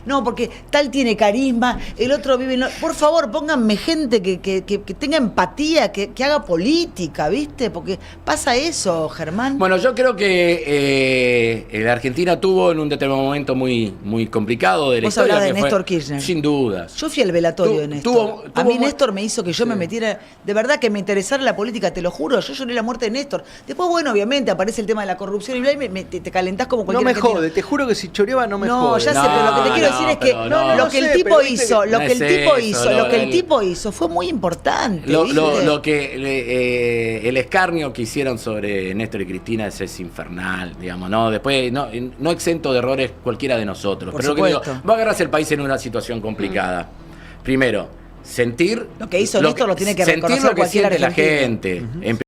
[SPEAKER 2] No, porque tal tiene carisma, el otro vive... Por favor, pónganme gente que tenga empatía, que haga política, ¿viste? Porque pasa eso, Germán.
[SPEAKER 1] Bueno, yo creo que la Argentina tuvo en un determinado momento muy, muy complicado de la
[SPEAKER 2] Vos
[SPEAKER 1] historia.
[SPEAKER 2] hablás de
[SPEAKER 1] que fue-
[SPEAKER 2] Néstor Kirchner.
[SPEAKER 1] Sin dudas.
[SPEAKER 2] Yo fui al velatorio de Néstor.
[SPEAKER 1] tuvo
[SPEAKER 2] A mí
[SPEAKER 1] muy-
[SPEAKER 2] Néstor me hizo que yo me metiera, de verdad que me interesara la política, te lo juro, yo lloré la muerte de Néstor. Después, bueno, obviamente aparece el tema de la corrupción y bla, y te calentás como
[SPEAKER 4] No
[SPEAKER 2] cualquier
[SPEAKER 4] me
[SPEAKER 2] argentino.
[SPEAKER 4] jode, te juro que si choreaba no me
[SPEAKER 2] No,
[SPEAKER 4] jode.
[SPEAKER 2] ya sé, pero lo que te quiero decir es que
[SPEAKER 1] pero no.
[SPEAKER 2] lo que el
[SPEAKER 4] No sé,
[SPEAKER 2] tipo
[SPEAKER 4] pero viste
[SPEAKER 2] hizo,
[SPEAKER 4] que-
[SPEAKER 2] lo
[SPEAKER 1] no
[SPEAKER 2] que el
[SPEAKER 1] es
[SPEAKER 2] tipo
[SPEAKER 1] eso,
[SPEAKER 2] hizo,
[SPEAKER 1] lo
[SPEAKER 2] lo que el
[SPEAKER 1] del-
[SPEAKER 2] tipo hizo fue muy importante. ¿viste?
[SPEAKER 1] Lo que el escarnio que hicieron sobre Néstor y Cristina es infernal, digamos, ¿no? Después, no exento de errores cualquiera de nosotros.
[SPEAKER 2] Por
[SPEAKER 1] pero lo que digo,
[SPEAKER 2] supuesto.
[SPEAKER 1] va a agarrarse el país en una situación complicada. Primero, sentir
[SPEAKER 2] Lo que hizo Néstor lo tiene que
[SPEAKER 1] sentir
[SPEAKER 2] reconocer
[SPEAKER 1] lo que
[SPEAKER 2] cualquier
[SPEAKER 1] siente la
[SPEAKER 2] argentino.
[SPEAKER 1] gente. En